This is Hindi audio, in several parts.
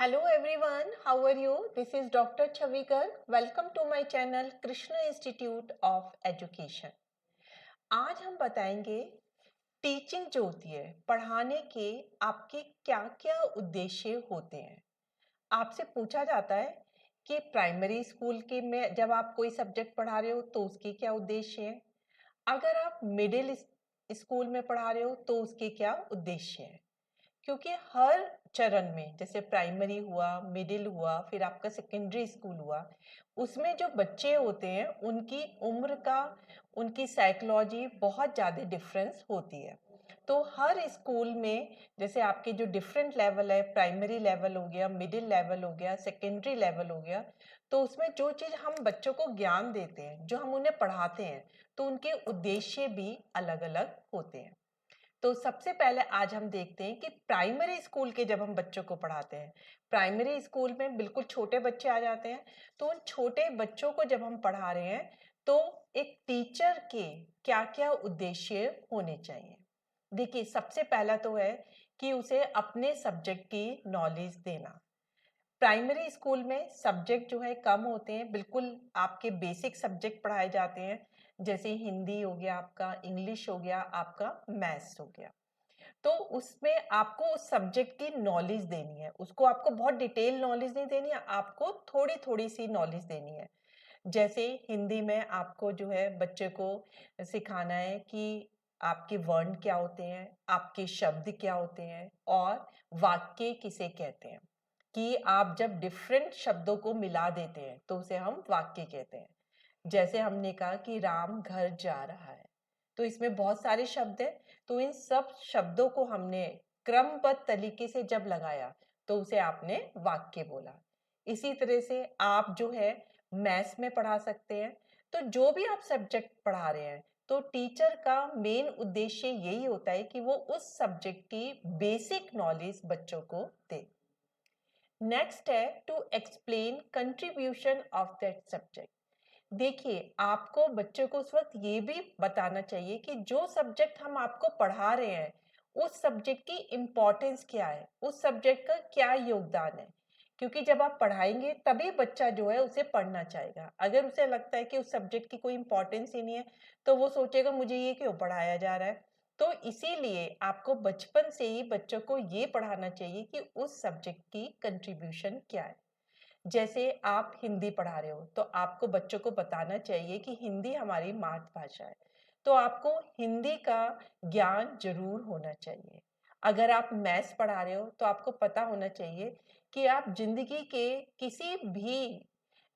Hello everyone, how are you? This is Dr. Chavikar. Welcome to my channel Krishna Institute of Education. आज हम बताएंगे टीचिंग जो होती है, पढ़ाने के आपके क्या-क्या उद्देश्य होते हैं। आपसे पूछा जाता है कि प्राइमरी स्कूल के में जब आप कोई सब्जेक्ट पढ़ा रहे हो तो उसके क्या उद्देश्य हैं। अगर आप मिडिल स्कूल में पढ़ा रहे हो तो उसके क्या उद्देश्य हैं। क्योंकि हर चरण में जैसे प्राइमरी हुआ, मिडिल हुआ, फिर आपका सेकेंडरी स्कूल हुआ, उसमें जो बच्चे होते हैं उनकी उम्र का, उनकी साइकोलॉजी बहुत ज़्यादा डिफरेंस होती है। तो हर स्कूल में जैसे आपके जो डिफरेंट लेवल है, प्राइमरी लेवल हो गया, मिडिल लेवल हो गया, सेकेंडरी लेवल हो गया, तो उसमें जो चीज़ हम बच्चों को ज्ञान देते हैं, जो हम उन्हें पढ़ाते हैं, तो उनके उद्देश्य भी अलग अलग होते हैं। तो सबसे पहले आज हम देखते हैं कि प्राइमरी स्कूल के जब हम बच्चों को पढ़ाते हैं, प्राइमरी स्कूल में बिल्कुल छोटे बच्चे आ जाते हैं, तो उन छोटे बच्चों को जब हम पढ़ा रहे हैं तो एक टीचर के क्या-क्या उद्देश्य होने चाहिए। देखिए, सबसे पहला तो है कि उसे अपने सब्जेक्ट की नॉलेज देना। प्राइमरी स्कूल में सब्जेक्ट जो है कम होते हैं, बिल्कुल आपके बेसिक सब्जेक्ट पढ़ाए जाते हैं, जैसे हिंदी हो गया आपका, इंग्लिश हो गया आपका, मैथ्स हो गया। तो उसमें आपको उस सब्जेक्ट की नॉलेज देनी है, उसको आपको बहुत डिटेल नॉलेज नहीं देनी है, आपको थोड़ी-थोड़ी सी नॉलेज देनी है। जैसे हिंदी में आपको जो है बच्चे को सिखाना है कि आपके वर्ण क्या होते हैं, आपके शब्द क्या होते हैं और वाक्य किसे कहते हैं। कि आप जब डिफरेंट शब्दों को मिला देते हैं तो उसे हम वाक्य कहते हैं। जैसे हमने कहा कि राम घर जा रहा है, तो इसमें बहुत सारे शब्द हैं, तो इन सब शब्दों को हमने क्रमबद्ध तरीके से जब लगाया तो उसे आपने वाक्य बोला। इसी तरह से आप जो है मैथ्स में पढ़ा सकते हैं। तो जो भी आप सब्जेक्ट पढ़ा रहे हैं, तो टीचर का मेन उद्देश्य यही होता है कि वो उस सब्जेक्ट की बेसिक नॉलेज बच्चों को दे। नेक्स्ट है to explain contribution of that subject. देखिए, आपको बच्चों को उस वक्त ये भी बताना चाहिए कि जो सब्जेक्ट हम आपको पढ़ा रहे हैं, उस सब्जेक्ट की इम्पोर्टेंस क्या है, उस सब्जेक्ट का क्या योगदान है। क्योंकि जब आप पढ़ाएंगे तभी बच्चा जो है उसे पढ़ना चाहेगा। अगर उसे लगता है कि उस सब्जेक्ट की कोई इम्पोर्टेंस ही नहीं है, तो वो सोचेगा मुझे ये क्यों पढ़ाया जा रहा है। तो इसीलिए आपको बचपन से ही बच्चों को ये पढ़ाना चाहिए कि उस सब्जेक्ट की कंट्रीब्यूशन क्या है। जैसे आप हिंदी पढ़ा रहे हो, तो आपको बच्चों को बताना चाहिए कि हिंदी हमारी मातृभाषा है। तो आपको हिंदी का ज्ञान ज़रूर होना चाहिए। अगर आप मैथ्स पढ़ा रहे हो, तो आपको पता होना चाहिए कि आप ज़िंदगी के किसी भी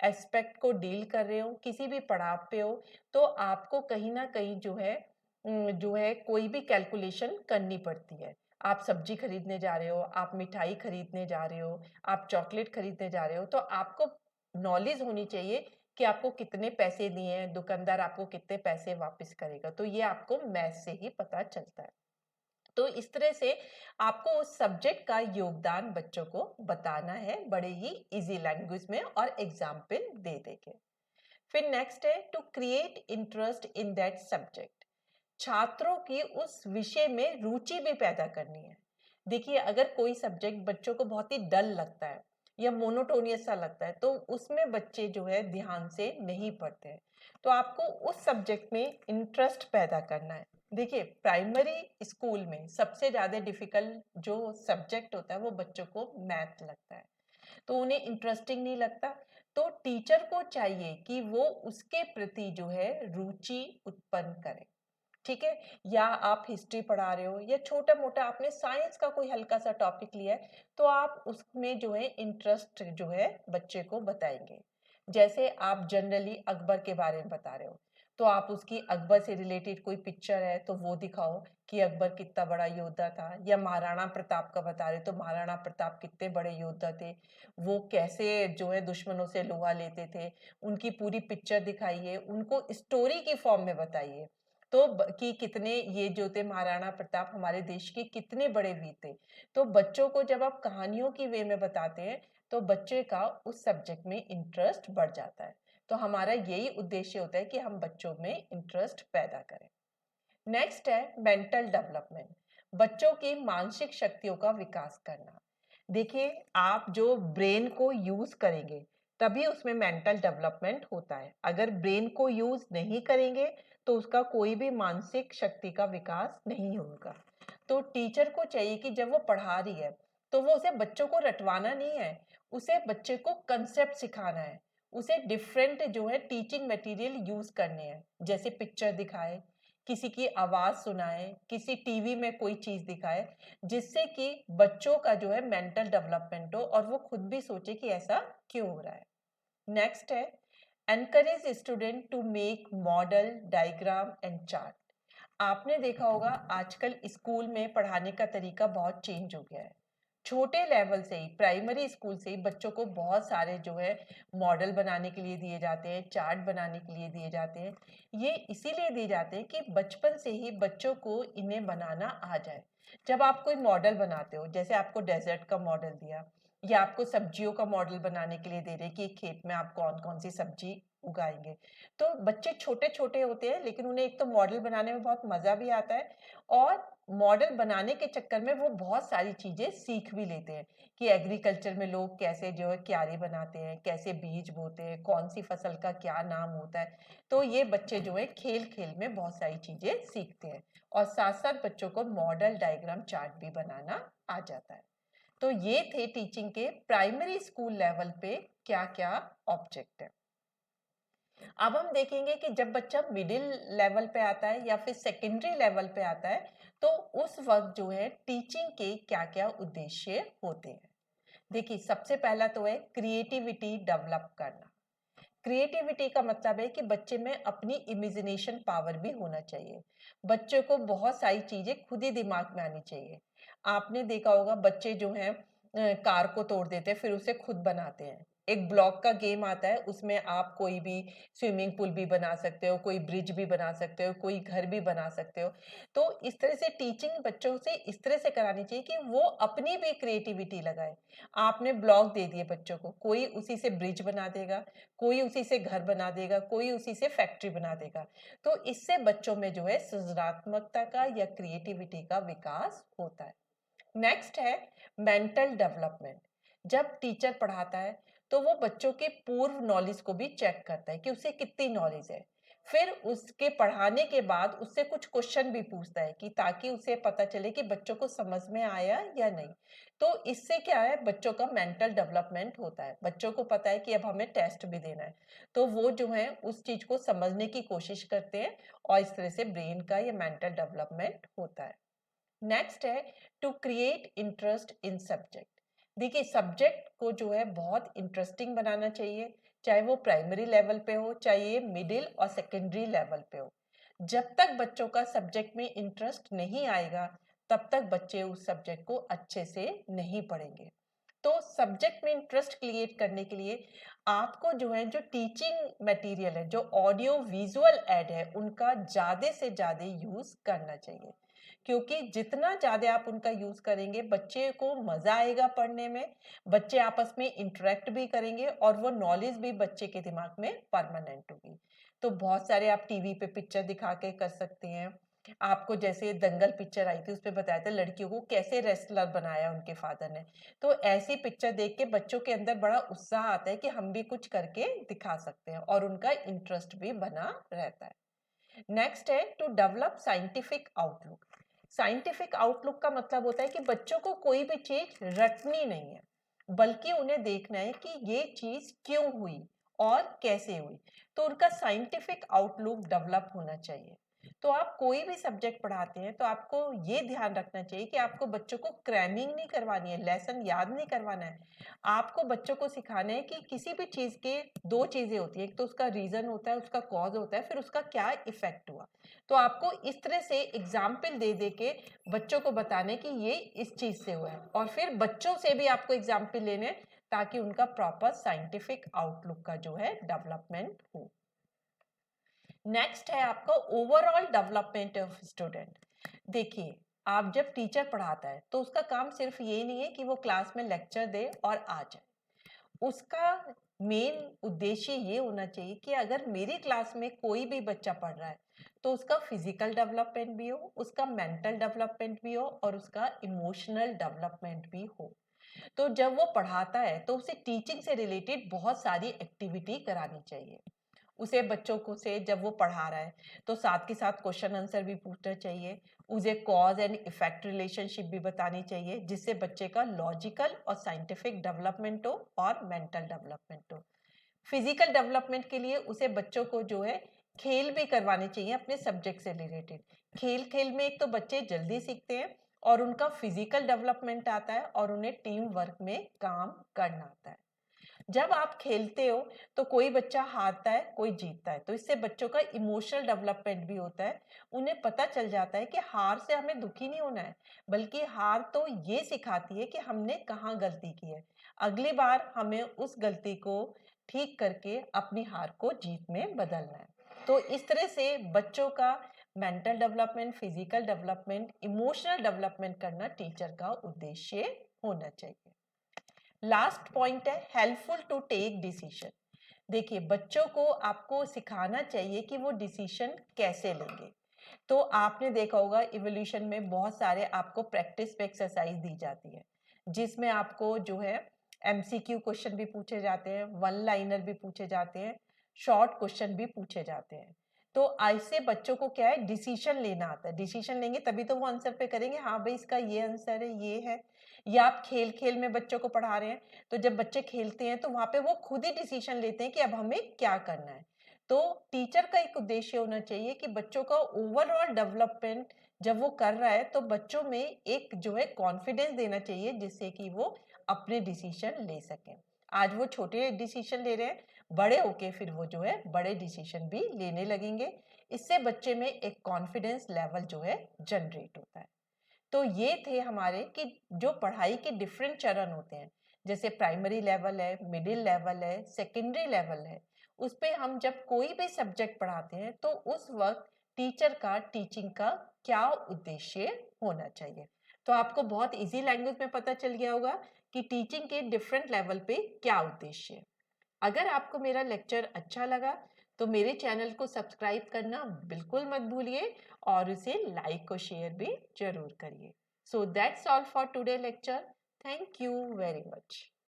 एस्पेक्ट को डील कर रहे हो, किसी भी पड़ाव पे हो, तो आपको कहीं न कहीं जो है कोई भी कैलकुलेशन करनी पड़ती है। आप सब्जी खरीदने जा रहे हो, आप मिठाई खरीदने जा रहे हो, आप चॉकलेट खरीदने जा रहे हो, तो आपको नॉलेज होनी चाहिए कि आपको कितने पैसे दिए हैं, दुकानदार आपको कितने पैसे वापस करेगा। तो ये आपको मैथ से ही पता चलता है। तो इस तरह से आपको उस सब्जेक्ट का योगदान बच्चों को बताना है बड़े ही इजी लैंग्वेज में और एग्जाम्पल दे देके। फिर नेक्स्ट है to create interest in that subject. छात्रों की उस विषय में रुचि भी पैदा करनी है। देखिए, अगर कोई सब्जेक्ट बच्चों को बहुत ही डल लगता है या मोनोटोनियस सा लगता है, तो उसमें बच्चे जो है ध्यान से नहीं पढ़ते हैं। तो आपको उस सब्जेक्ट में इंटरेस्ट पैदा करना है। देखिए, प्राइमरी स्कूल में सबसे ज़्यादा डिफिकल्ट जो सब्जेक्ट होता है वो बच्चों को मैथ लगता है, तो उन्हें इंटरेस्टिंग नहीं लगता। तो टीचर को चाहिए कि वो उसके प्रति जो है रुचि उत्पन्न करे। ठीक है? या आप हिस्ट्री पढ़ा रहे हो या छोटा-मोटा आपने साइंस का कोई हल्का-सा टॉपिक लिया है, तो आप उसमें जो है इंटरेस्ट जो है बच्चे को बताएँगे। जैसे आप जनरली अकबर के बारे में बता रहे हो, तो आप उसकी अकबर से रिलेटेड कोई पिक्चर है तो वो दिखाओ कि अकबर कितना बड़ा योद्धा था, या महाराणा प्रताप का बता रहे हो तो महाराणा प्रताप कितने बड़े योद्धा थे, वो कैसे जो है दुश्मनों से लोहा लेते थे, उनकी पूरी पिक्चर दिखाइए, उनको स्टोरी की फॉर्म में बताइए। तो कि कितने ये जो थे महाराणा प्रताप हमारे देश के कितने बड़े वीर थे। तो बच्चों को जब आप कहानियों की वे में बताते हैं तो बच्चे का उस सब्जेक्ट में इंटरेस्ट बढ़ जाता है। तो हमारा यही उद्देश्य होता है कि हम बच्चों में इंटरेस्ट पैदा करें। नेक्स्ट है मेंटल डेवलपमेंट, बच्चों की मानसिक शक्तियों का विकास करना। देखिए, आप जो ब्रेन को यूज करेंगे तभी उसमें मेंटल डेवलपमेंट होता है। अगर ब्रेन को यूज नहीं करेंगे तो उसका कोई भी मानसिक शक्ति का विकास नहीं होगा। तो टीचर को चाहिए कि जब वो पढ़ा रही है तो वो उसे बच्चों को रटवाना नहीं है, उसे बच्चे को कंसेप्ट सिखाना है। उसे डिफरेंट जो है टीचिंग मटेरियल यूज करने हैं, जैसे पिक्चर दिखाए, किसी की आवाज सुनाए, किसी टीवी में कोई चीज दिखाए, जिससे कि बच्चों का जो है मेंटल डेवलपमेंट हो और वो खुद भी सोचे कि ऐसा क्यों हो रहा है। नेक्स्ट है, encourage student to make model, diagram and chart. आपने देखा होगा आजकल स्कूल में पढ़ाने का तरीका बहुत चेंज हो गया है। छोटे लेवल से ही, प्राइमरी स्कूल से ही बच्चों को बहुत सारे जो है मॉडल बनाने के लिए दिए जाते हैं, चार्ट बनाने के लिए दिए जाते हैं। ये इसीलिए दिए जाते हैं कि बचपन से ही बच्चों को इन्हें बनाना आ जाए। जब आप कोई मॉडल बनाते हो, जैसे आपको डेजर्ट का मॉडल दिया या आपको सब्जियों का मॉडल बनाने के लिए दे रहे कि एक खेत में आप कौन कौन सी सब्जी उगाएंगे, तो बच्चे छोटे छोटे होते हैं लेकिन उन्हें एक तो मॉडल बनाने में बहुत मजा भी आता है, और मॉडल बनाने के चक्कर में वो बहुत सारी चीजें सीख भी लेते हैं कि एग्रीकल्चर में लोग कैसे जो है क्यारी बनाते हैं, कैसे बीज बोते हैं, कौन सी फसल का क्या नाम होता है। तो ये बच्चे जो है खेल खेल में बहुत सारी चीजें सीखते हैं, और साथ साथ बच्चों को मॉडल, डायग्राम, चार्ट भी बनाना आ जाता है। तो ये थे टीचिंग के प्राइमरी स्कूल लेवल पे क्या क्या ऑब्जेक्ट है। अब हम देखेंगे कि जब बच्चा मिडिल लेवल पे आता है या फिर सेकेंडरी लेवल पे आता है तो उस वक्त जो है टीचिंग के क्या क्या उद्देश्य होते हैं। देखिए, सबसे पहला तो है क्रिएटिविटी डेवलप करना। क्रिएटिविटी का मतलब है कि बच्चे में अपनी इमेजिनेशन पावर भी होना चाहिए। बच्चे को बहुत सारी चीजें खुद ही दिमाग में आनी चाहिए। आपने देखा होगा बच्चे जो हैं कार को तोड़ देते हैं फिर उसे खुद बनाते हैं। एक ब्लॉक का गेम आता है, उसमें आप कोई भी स्विमिंग पूल भी बना सकते हो, कोई ब्रिज भी बना सकते हो, कोई घर भी बना सकते हो। तो इस तरह से टीचिंग बच्चों से इस तरह से करानी चाहिए कि वो अपनी भी क्रिएटिविटी लगाए। आपने ब्लॉक दे दिए बच्चों को, कोई उसी से ब्रिज बना देगा, कोई उसी से घर बना देगा, कोई उसी से फैक्ट्री बना देगा। तो इससे बच्चों में जो है सृजनात्मकता का या क्रिएटिविटी का विकास होता है। नेक्स्ट है मेंटल डेवलपमेंट। जब टीचर पढ़ाता है तो वो बच्चों के पूर्व नॉलेज को भी चेक करता है कि उसे कितनी नॉलेज है। फिर उसके पढ़ाने के बाद उससे कुछ क्वेश्चन भी पूछता है कि ताकि उसे पता चले कि बच्चों को समझ में आया या नहीं। तो इससे क्या है, बच्चों का मेंटल डेवलपमेंट होता है। बच्चों को पता है कि अब हमें टेस्ट भी देना है, तो वो जो है उस चीज को समझने की कोशिश करते हैं, और इस तरह से ब्रेन का या मेंटल डेवलपमेंट होता है। नेक्स्ट है to create interest in subject. देखिए, सब्जेक्ट को जो है बहुत इंटरेस्टिंग बनाना चाहिए, चाहे वो प्राइमरी लेवल पे हो, चाहे ये मिडिल और सेकेंडरी लेवल पे हो। जब तक बच्चों का सब्जेक्ट में इंटरेस्ट नहीं आएगा तब तक बच्चे उस सब्जेक्ट को अच्छे से नहीं पढ़ेंगे। तो सब्जेक्ट में इंटरेस्ट क्रिएट करने के लिए आपको जो है जो टीचिंग मटेरियल है, जो ऑडियो विजुअल ऐड है, उनका ज्यादा से ज्यादा यूज करना चाहिए। क्योंकि जितना ज्यादा आप उनका यूज करेंगे बच्चे को मजा आएगा पढ़ने में, बच्चे आपस में इंटरेक्ट भी करेंगे और वो नॉलेज भी बच्चे के दिमाग में परमानेंट होगी। तो बहुत सारे आप टीवी पे पिक्चर दिखा के कर सकते हैं। आपको जैसे दंगल पिक्चर आई थी, उसपे बताया था लड़कियों को कैसे रेसलर बनाया उनके फादर ने। तो ऐसी पिक्चर देख के बच्चों के अंदर बड़ा उत्साह आता है कि हम भी कुछ करके दिखा सकते हैं, और उनका इंटरेस्ट भी बना रहता है। नेक्स्ट है to develop scientific outlook. Scientific outlook का मतलब होता है कि बच्चों को कोई भी चीज रटनी नहीं है, बल्कि उन्हें देखना है कि ये चीज क्यों हुई और कैसे हुई। तो उनका साइंटिफिक आउटलुक डेवलप होना चाहिए। तो आप कोई भी सब्जेक्ट पढ़ाते हैं तो आपको ये ध्यान रखना चाहिए कि आपको बच्चों को क्रैमिंग नहीं करवानी है, लेसन याद नहीं करवाना है। आपको बच्चों को सिखाना है कि किसी भी चीज के दो चीजें होती है, एक तो उसका रीजन होता है, उसका कॉज होता है, फिर उसका क्या इफेक्ट हुआ। तो आपको इस तरह से एग्जाम्पल दे दे के बच्चों को बताने कि ये इस चीज से हुआ है, और फिर बच्चों से भी आपको एग्जाम्पल लेने हैं, ताकि उनका प्रॉपर साइंटिफिक आउटलुक का जो है डेवलपमेंट हो। नेक्स्ट है आपका ओवरऑल डेवलपमेंट ऑफ स्टूडेंट। देखिए, आप जब टीचर पढ़ाता है तो उसका काम सिर्फ ये नहीं है कि वो क्लास में लेक्चर दे और आ जाए। उसका मेन उद्देश्य ये होना चाहिए कि अगर मेरी क्लास में कोई भी बच्चा पढ़ रहा है तो उसका फिजिकल डेवलपमेंट भी हो, उसका मेंटल डेवलपमेंट भी हो, और उसका इमोशनल डेवलपमेंट भी हो। तो जब वो पढ़ाता है तो उसे टीचिंग से रिलेटेड बहुत सारी एक्टिविटी करानी चाहिए। उसे बच्चों को से जब वो पढ़ा रहा है तो साथ के साथ क्वेश्चन आंसर भी पूछना चाहिए। उसे कॉज एंड इफेक्ट रिलेशनशिप भी बतानी चाहिए, जिससे बच्चे का लॉजिकल और साइंटिफिक डेवलपमेंट हो और मेंटल डेवलपमेंट हो। फिजिकल डेवलपमेंट के लिए उसे बच्चों को जो है खेल भी करवाने चाहिए अपने सब्जेक्ट से रिलेटेड। खेल खेल में एक तो बच्चे जल्दी सीखते हैं और उनका फिजिकल डेवलपमेंट आता है और उन्हें टीम वर्क में काम करना आता है। जब आप खेलते हो तो कोई बच्चा हारता है, कोई जीतता है, तो इससे बच्चों का इमोशनल डेवलपमेंट भी होता है। उन्हें पता चल जाता है कि हार से हमें दुखी नहीं होना है, बल्कि हार तो ये सिखाती है कि हमने कहाँ गलती की है। अगली बार हमें उस गलती को ठीक करके अपनी हार को जीत में बदलना है। तो इस तरह से बच्चों का mental development, physical development, emotional development करना टीचर का उद्देश्य होना चाहिए। लास्ट पॉइंट है हेल्पफुल टू टेक डिसीजन। देखिए, बच्चों को आपको सिखाना चाहिए कि वो डिसीजन कैसे लेंगे। तो आपने देखा होगा इवोल्यूशन में बहुत सारे आपको प्रैक्टिस पे एक्सरसाइज दी जाती है, जिसमें आपको जो है एमसीक्यू क्वेश्चन भी पूछे जाते हैं, वन लाइनर भी पूछे जाते हैं, शॉर्ट क्वेश्चन भी पूछे जाते हैं। तो ऐसे बच्चों को क्या है, डिसीजन लेना आता है। डिसीजन लेंगे तभी तो वो आंसर पे करेंगे, हाँ भाई इसका ये आंसर है, ये है। या आप खेल खेल में बच्चों को पढ़ा रहे हैं, तो जब बच्चे खेलते हैं तो वहां पे वो खुद ही डिसीजन लेते हैं कि अब हमें क्या करना है। तो टीचर का एक उद्देश्य होना चाहिए कि बच्चों का ओवरऑल डेवलपमेंट जब वो कर रहा है तो बच्चों में एक जो है कॉन्फिडेंस देना चाहिए, जिससे कि वो अपने डिसीजन ले सकें। आज वो छोटे डिसीजन ले रहे हैं, बड़े होके फिर वो जो है बड़े डिसीजन भी लेने लगेंगे। इससे बच्चे में एक कॉन्फिडेंस लेवल जो है जनरेट होता है। तो ये थे हमारे कि जो पढ़ाई के डिफरेंट चरण होते हैं, जैसे प्राइमरी लेवल है, मिडिल लेवल है, सेकेंडरी लेवल है। उस पे हम जब कोई भी सब्जेक्ट पढ़ाते हैं तो उस वक्त टीचर का टीचिंग का क्या उद्देश्य होना चाहिए। तो आपको बहुत इजी लैंग्वेज में पता चल गया होगा कि टीचिंग के डिफरेंट लेवल पे क्या उद्देश्य है। अगर आपको मेरा लेक्चर अच्छा लगा तो मेरे चैनल को सब्सक्राइब करना बिल्कुल मत भूलिए और उसे लाइक और शेयर भी जरूर करिए। So that's all for today lecture. Thank you very much.